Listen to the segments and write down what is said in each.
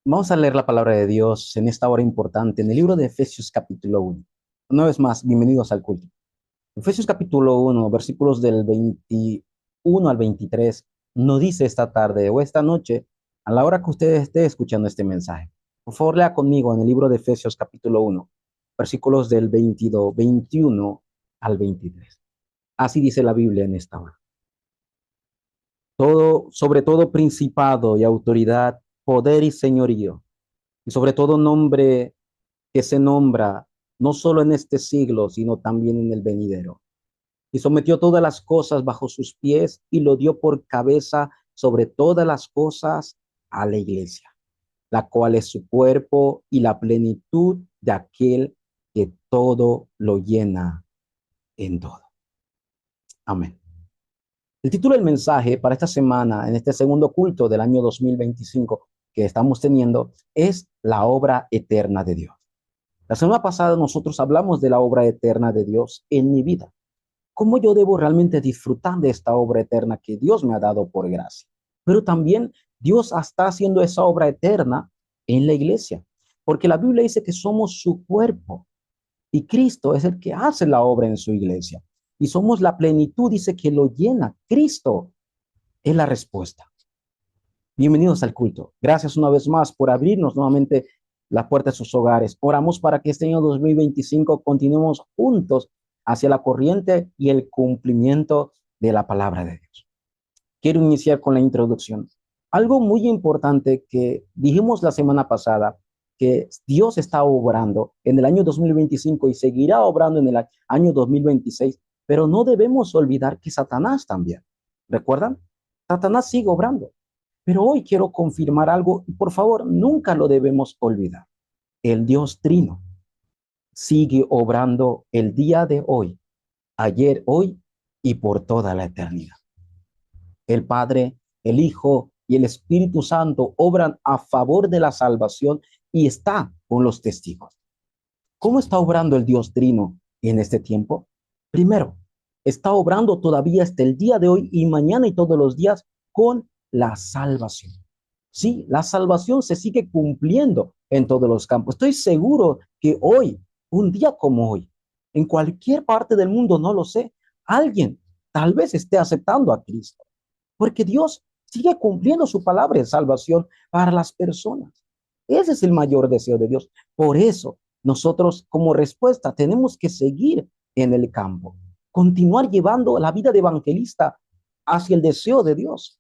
Vamos a leer la palabra de Dios en esta hora importante, en el libro de Efesios capítulo 1. Una vez más, bienvenidos al culto. Efesios capítulo 1, versículos del 21 al 23, nos dice esta tarde o esta noche, a la hora que usted esté escuchando este mensaje. Por favor, lea conmigo en el libro de Efesios capítulo 1, versículos del 22, 21 al 23. Así dice la Biblia en esta hora. Todo, sobre todo principado y autoridad, poder y señorío, y sobre todo nombre que se nombra no solo en este siglo, sino también en el venidero. Y sometió todas las cosas bajo sus pies y lo dio por cabeza sobre todas las cosas a la iglesia, la cual es su cuerpo y la plenitud de aquel que todo lo llena en todo. Amén. El título del mensaje para esta semana, en este segundo culto del año 2025 que estamos teniendo, es la obra eterna de Dios. La semana pasada nosotros hablamos de la obra eterna de Dios en mi vida. ¿Cómo yo debo realmente disfrutar de esta obra eterna que Dios me ha dado por gracia? Pero también Dios está haciendo esa obra eterna en la iglesia, porque la Biblia dice que somos su cuerpo y Cristo es el que hace la obra en su iglesia. Y somos la plenitud, dice que lo llena. Cristo es la respuesta. Bienvenidos al culto. Gracias una vez más por abrirnos nuevamente la puerta de sus hogares. Oramos para que este año 2025 continuemos juntos hacia la corriente y el cumplimiento de la palabra de Dios. Quiero iniciar con la introducción. Algo muy importante que dijimos la semana pasada, que Dios está obrando en el año 2025 y seguirá obrando en el año 2026, pero no debemos olvidar que Satanás también. ¿Recuerdan? Satanás sigue obrando. Pero hoy quiero confirmar algo y por favor, nunca lo debemos olvidar. El Dios Trino sigue obrando el día de hoy, ayer, hoy y por toda la eternidad. El Padre, el Hijo y el Espíritu Santo obran a favor de la salvación y está con los testigos. ¿Cómo está obrando el Dios Trino en este tiempo? Primero, está obrando todavía hasta el día de hoy y mañana y todos los días con la salvación. Sí, la salvación se sigue cumpliendo en todos los campos. Estoy seguro que hoy, un día como hoy, en cualquier parte del mundo, no lo sé, alguien tal vez esté aceptando a Cristo, porque Dios sigue cumpliendo su palabra de salvación para las personas. Ese es el mayor deseo de Dios. Por eso, nosotros como respuesta tenemos que seguir en el campo, continuar llevando la vida de evangelista hacia el deseo de Dios.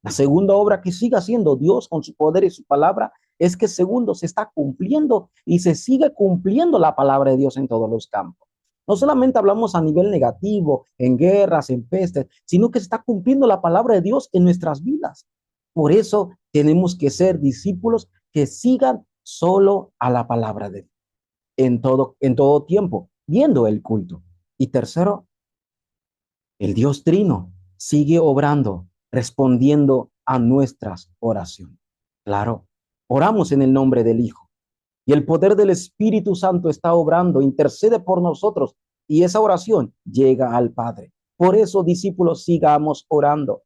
La segunda obra que sigue haciendo Dios con su poder y su palabra es que segundo se está cumpliendo y se sigue cumpliendo la palabra de Dios en todos los campos. No solamente hablamos a nivel negativo, en guerras, en pestes, sino que se está cumpliendo la palabra de Dios en nuestras vidas. Por eso tenemos que ser discípulos que sigan solo a la palabra de Dios en todo tiempo, viendo el culto. Y tercero, el Dios Trino sigue obrando, respondiendo a nuestras oraciones. Claro, oramos en el nombre del Hijo y el poder del Espíritu Santo está obrando, intercede por nosotros y esa oración llega al Padre. Por eso, discípulos, sigamos orando.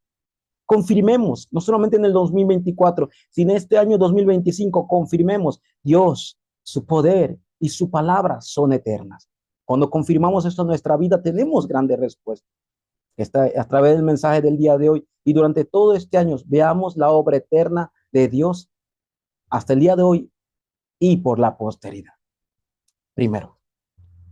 Confirmemos, no solamente en el 2024, sino este año 2025, confirmemos, Dios, su poder y su palabra son eternas. Cuando confirmamos esto en nuestra vida, tenemos grandes respuestas. A través del mensaje del día de hoy y durante todo este año, veamos la obra eterna de Dios hasta el día de hoy y por la posteridad. Primero,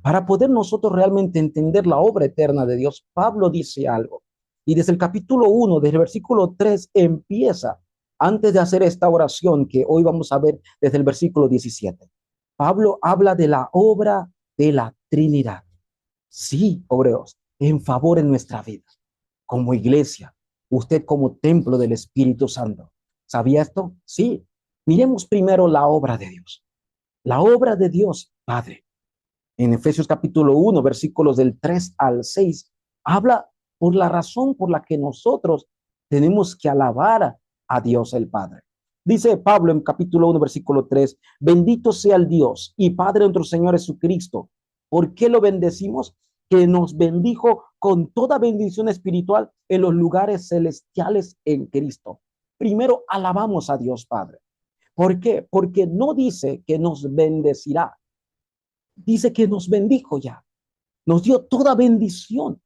para poder nosotros realmente entender la obra eterna de Dios, Pablo dice algo. Y desde el capítulo 1, desde el versículo 3, empieza, antes de hacer esta oración que hoy vamos a ver desde el versículo 17. Pablo habla de la obra de la Trinidad. Sí, obreros, en favor en nuestra vida, como iglesia, usted como templo del Espíritu Santo. ¿Sabía esto? Sí. Miremos primero la obra de Dios. La obra de Dios, Padre. En Efesios capítulo 1, versículos del 3 al 6, habla por la razón por la que nosotros tenemos que alabar a Dios el Padre. Dice Pablo en capítulo 1, versículo 3, bendito sea el Dios y Padre de nuestro Señor Jesucristo. ¿Por qué lo bendecimos? Que nos bendijo con toda bendición espiritual en los lugares celestiales en Cristo. Primero alabamos a Dios Padre. ¿Por qué? Porque no dice que nos bendecirá, dice que nos bendijo ya, nos dio toda bendición.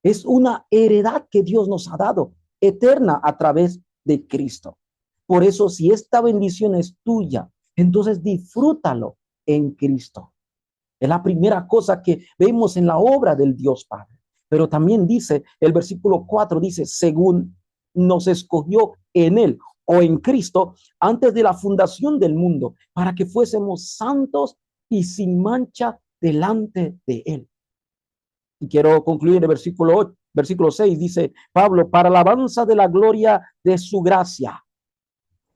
Es una heredad que Dios nos ha dado, eterna a través de Cristo. Por eso, si esta bendición es tuya, entonces disfrútalo en Cristo. Es la primera cosa que vemos en la obra del Dios Padre. Pero también dice, el versículo 4 dice, según nos escogió en Él o en Cristo antes de la fundación del mundo, para que fuésemos santos y sin mancha delante de Él. Y quiero concluir el versículo 8, versículo 6, dice Pablo, para alabanza de la gloria de su gracia,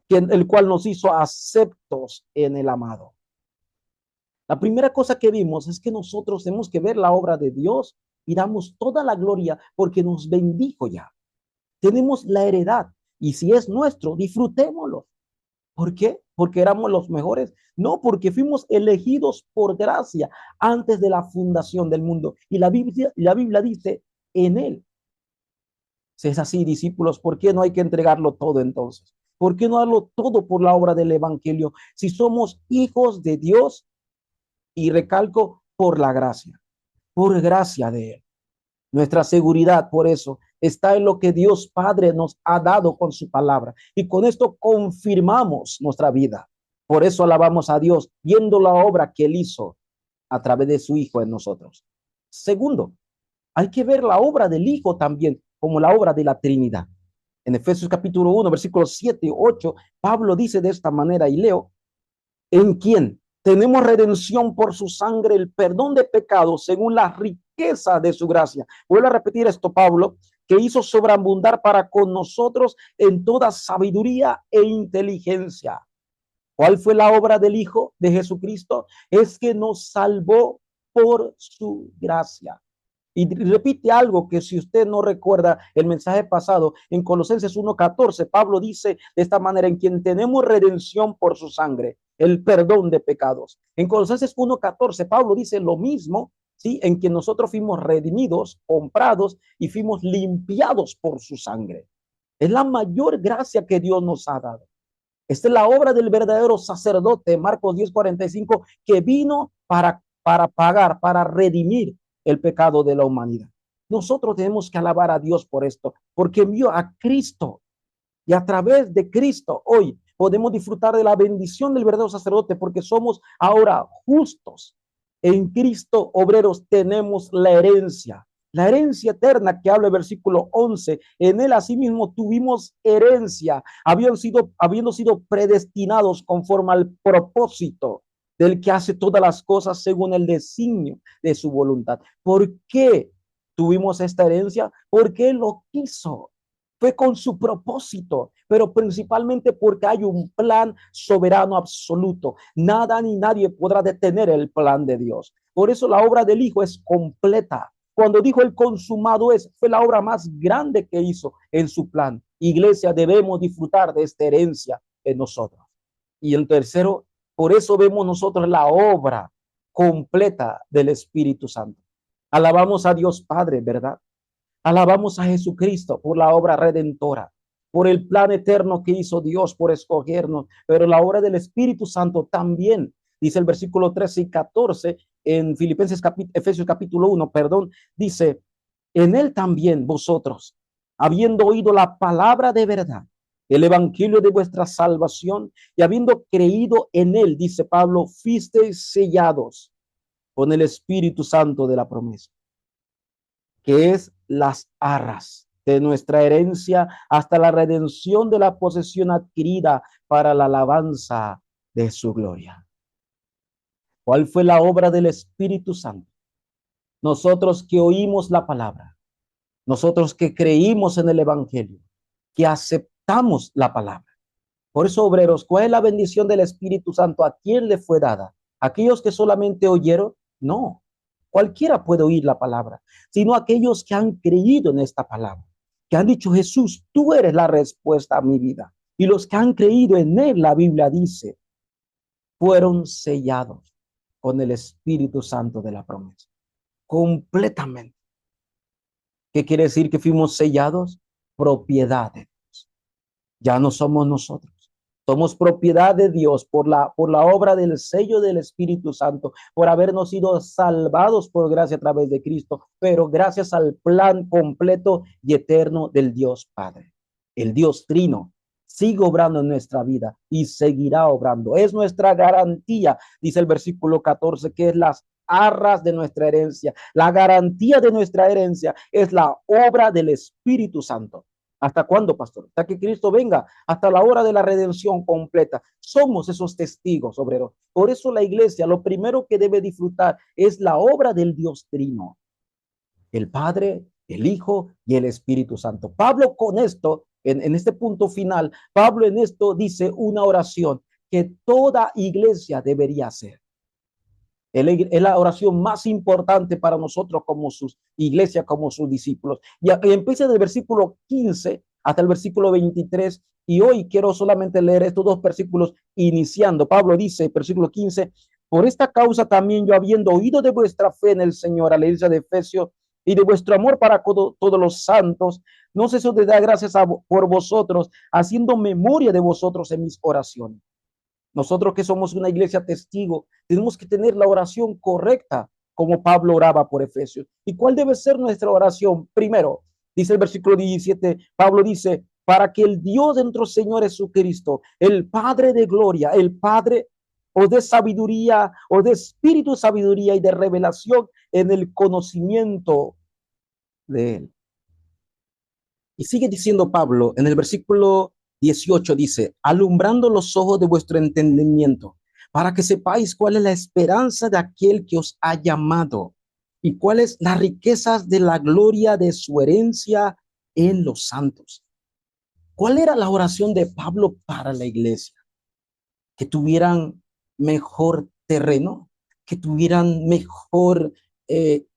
el cual nos hizo aceptos en el amado. La primera cosa que vimos es que nosotros tenemos que ver la obra de Dios y damos toda la gloria porque nos bendijo ya. Tenemos la heredad y si es nuestro, disfrutémoslo. ¿Por qué? Porque éramos los mejores. No, porque fuimos elegidos por gracia antes de la fundación del mundo. Y la Biblia dice en Él. Si es así, discípulos, ¿por qué no hay que entregarlo todo entonces? ¿Por qué no darlo todo por la obra del Evangelio? Si somos hijos de Dios, y recalco, por gracia de Él. Nuestra seguridad, por eso, está en lo que Dios Padre nos ha dado con su palabra. Y con esto confirmamos nuestra vida. Por eso alabamos a Dios, viendo la obra que Él hizo a través de su Hijo en nosotros. Segundo, hay que ver la obra del Hijo también como la obra de la Trinidad. En Efesios capítulo 1, versículos 7 y 8, Pablo dice de esta manera, y leo, en quien tenemos redención por su sangre, el perdón de pecados según la riqueza de su gracia. Vuelvo a repetir esto, Pablo, que hizo sobreabundar para con nosotros en toda sabiduría e inteligencia. ¿Cuál fue la obra del Hijo de Jesucristo? Es que nos salvó por su gracia. Y repite algo que si usted no recuerda el mensaje pasado, en Colosenses 1:14, Pablo dice de esta manera, en quien tenemos redención por su sangre, el perdón de pecados. En Colosenses 1:14, Pablo dice lo mismo, ¿sí? En quien nosotros fuimos redimidos, comprados y fuimos limpiados por su sangre. Es la mayor gracia que Dios nos ha dado. Esta es la obra del verdadero sacerdote, Marcos 10:45, que vino para pagar, para redimir el pecado de la humanidad. Nosotros tenemos que alabar a Dios por esto, porque envió a Cristo y a través de Cristo hoy podemos disfrutar de la bendición del verdadero sacerdote porque somos ahora justos. En Cristo, obreros, tenemos la herencia eterna que habla el versículo 11. En él asimismo tuvimos herencia, habiendo sido predestinados conforme al propósito del que hace todas las cosas según el designio de su voluntad. ¿Por qué tuvimos esta herencia? Porque él lo quiso. Fue con su propósito, pero principalmente porque hay un plan soberano absoluto. Nada ni nadie podrá detener el plan de Dios. Por eso la obra del Hijo es completa. Cuando dijo el consumado es, fue la obra más grande que hizo en su plan. Iglesia, debemos disfrutar de esta herencia en nosotros. Y el tercero, por eso vemos nosotros la obra completa del Espíritu Santo. Alabamos a Dios Padre, ¿verdad? Alabamos a Jesucristo por la obra redentora, por el plan eterno que hizo Dios por escogernos, pero la obra del Espíritu Santo también, dice el versículo 13 y 14 en Efesios capítulo 1, perdón, dice, en él también vosotros, habiendo oído la palabra de verdad, el evangelio de vuestra salvación y habiendo creído en él, dice Pablo, fuisteis sellados con el Espíritu Santo de la promesa, que es las arras de nuestra herencia hasta la redención de la posesión adquirida para la alabanza de su gloria. ¿Cuál fue la obra del Espíritu Santo? Nosotros que oímos la palabra, nosotros que creímos en el Evangelio, que aceptamos la palabra. Por eso, obreros, ¿cuál es la bendición del Espíritu Santo? ¿A quién le fue dada? ¿Aquellos que solamente oyeron? No. Cualquiera puede oír la palabra, sino aquellos que han creído en esta palabra, que han dicho, Jesús, tú eres la respuesta a mi vida. Y los que han creído en él, la Biblia dice, fueron sellados con el Espíritu Santo de la promesa. Completamente. ¿Qué quiere decir que fuimos sellados? Propiedad de Dios. Ya no somos nosotros. Somos propiedad de Dios por la obra del sello del Espíritu Santo, por habernos sido salvados por gracia a través de Cristo, pero gracias al plan completo y eterno del Dios Padre. El Dios Trino sigue obrando en nuestra vida y seguirá obrando. Es nuestra garantía, dice el versículo 14, que es las arras de nuestra herencia. La garantía de nuestra herencia es la obra del Espíritu Santo. ¿Hasta cuándo, pastor? Hasta que Cristo venga, hasta la hora de la redención completa. Somos esos testigos, obreros. Por eso la iglesia, lo primero que debe disfrutar es la obra del Dios Trino, el Padre, el Hijo y el Espíritu Santo. Pablo con esto, en este punto final, Pablo en esto dice una oración que toda iglesia debería hacer. Es la oración más importante para nosotros como sus iglesias, como sus discípulos. Y empieza del versículo 15 hasta el versículo 23. Y hoy quiero solamente leer estos dos versículos iniciando. Pablo dice, versículo 15, por esta causa también yo, habiendo oído de vuestra fe en el Señor, a la iglesia de Efesios, y de vuestro amor para todos los santos, no ceso de dar gracias por vosotros, haciendo memoria de vosotros en mis oraciones. Nosotros que somos una iglesia testigo, tenemos que tener la oración correcta, como Pablo oraba por Efesios. ¿Y cuál debe ser nuestra oración? Primero, dice el versículo 17, Pablo dice, para que el Dios de nuestro Señor Jesucristo, el Padre de gloria, el Padre o de sabiduría, o de espíritu de sabiduría y de revelación en el conocimiento de Él. Y sigue diciendo Pablo en el versículo 18, dice, alumbrando los ojos de vuestro entendimiento, para que sepáis cuál es la esperanza de aquel que os ha llamado y cuáles las riquezas de la gloria de su herencia en los santos. ¿Cuál era la oración de Pablo para la iglesia? Que tuvieran mejor terreno, que tuvieran mejor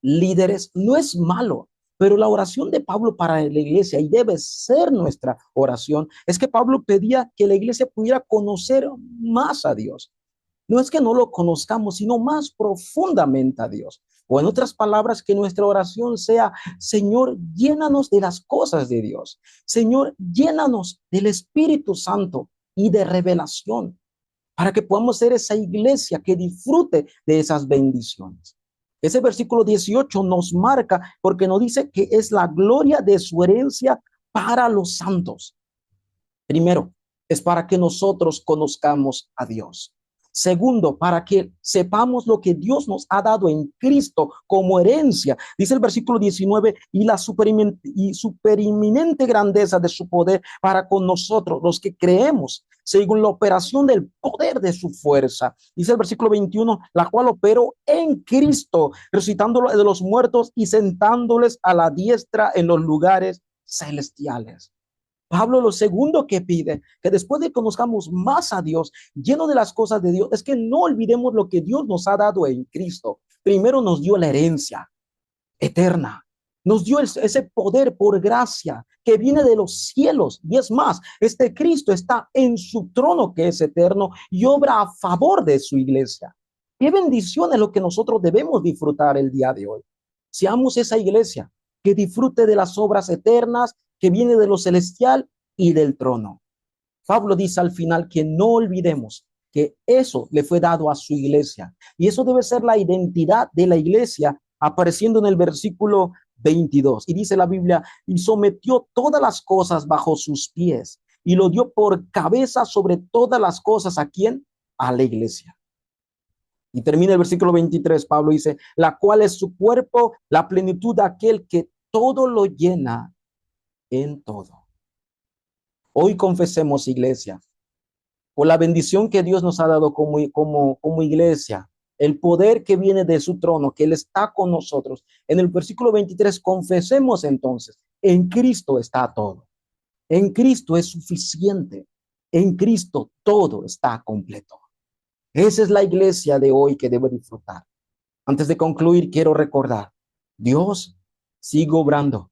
líderes. No es malo, pero la oración de Pablo para la iglesia, y debe ser nuestra oración, es que Pablo pedía que la iglesia pudiera conocer más a Dios. No es que no lo conozcamos, sino más profundamente a Dios. O en otras palabras, que nuestra oración sea, Señor, llénanos de las cosas de Dios. Señor, llénanos del Espíritu Santo y de revelación, para que podamos ser esa iglesia que disfrute de esas bendiciones. Ese versículo 18 nos marca porque nos dice que es la gloria de su herencia para los santos. Primero, es para que nosotros conozcamos a Dios. Segundo, para que sepamos lo que Dios nos ha dado en Cristo como herencia. Dice el versículo 19, y la superiminente grandeza de su poder para con nosotros, los que creemos, según la operación del poder de su fuerza. Dice el versículo 21, la cual operó en Cristo, resucitándolo de los muertos y sentándoles a la diestra en los lugares celestiales. Pablo lo segundo que pide, que después de que conozcamos más a Dios, lleno de las cosas de Dios, es que no olvidemos lo que Dios nos ha dado en Cristo. Primero nos dio la herencia eterna, nos dio ese poder por gracia que viene de los cielos. Y es más, este Cristo está en su trono que es eterno y obra a favor de su iglesia. Qué bendición es lo que nosotros debemos disfrutar el día de hoy. Seamos esa iglesia que disfrute de las obras eternas que viene de lo celestial y del trono. Pablo dice al final que no olvidemos que eso le fue dado a su iglesia. Y eso debe ser la identidad de la iglesia, apareciendo en el versículo 22. Y dice la Biblia, y sometió todas las cosas bajo sus pies y lo dio por cabeza sobre todas las cosas. ¿A quién? A la iglesia. Y termina el versículo 23, Pablo dice, la cual es su cuerpo, la plenitud de aquel que todo lo llena en todo. Hoy confesemos, iglesia, por la bendición que Dios nos ha dado como iglesia, el poder que viene de su trono, que Él está con nosotros. En el versículo 23, confesemos entonces, en Cristo está todo. En Cristo es suficiente. En Cristo todo está completo. Esa es la iglesia de hoy que debe disfrutar. Antes de concluir, quiero recordar, Dios sigue obrando.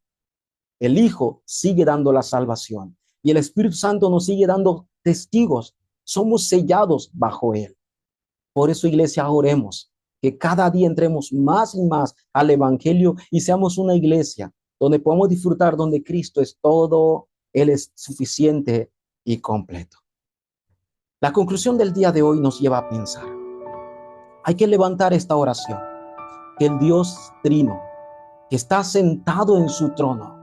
El Hijo sigue dando la salvación y el Espíritu Santo nos sigue dando testigos. Somos sellados bajo Él. Por eso, iglesia, oremos que cada día entremos más y más al Evangelio y seamos una iglesia donde podamos disfrutar, donde Cristo es todo, Él es suficiente y completo. La conclusión del día de hoy nos lleva a pensar. Hay que levantar esta oración. Que el Dios Trino, que está sentado en su trono,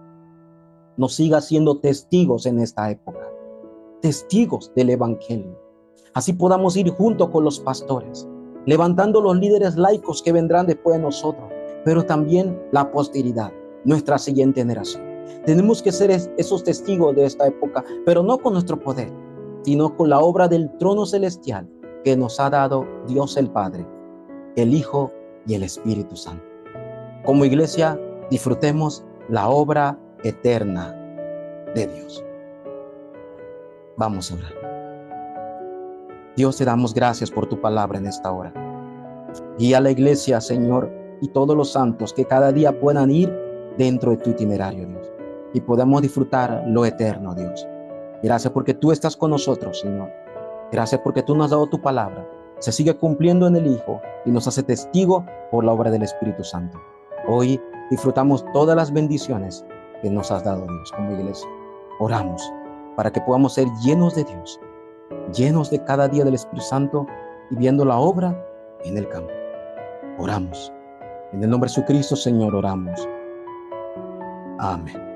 nos siga siendo testigos en esta época. Testigos del Evangelio. Así podamos ir junto con los pastores, levantando los líderes laicos que vendrán después de nosotros, pero también la posteridad, nuestra siguiente generación. Tenemos que ser esos testigos de esta época, pero no con nuestro poder, sino con la obra del trono celestial que nos ha dado Dios el Padre, el Hijo y el Espíritu Santo. Como iglesia, disfrutemos la obra eterna de Dios. Vamos a orar. Dios, te damos gracias por tu palabra en esta hora. Guía a la iglesia, Señor, y todos los santos que cada día puedan ir dentro de tu itinerario, Dios, y podamos disfrutar lo eterno, Dios. Gracias porque tú estás con nosotros, Señor. Gracias porque tú nos has dado tu palabra. Se sigue cumpliendo en el Hijo y nos hace testigo por la obra del Espíritu Santo. Hoy disfrutamos todas las bendiciones que nos has dado, Dios, como iglesia. Oramos para que podamos ser llenos de Dios, llenos de cada día del Espíritu Santo y viendo la obra en el campo. Oramos. En el nombre de Jesucristo, Señor, oramos. Amén.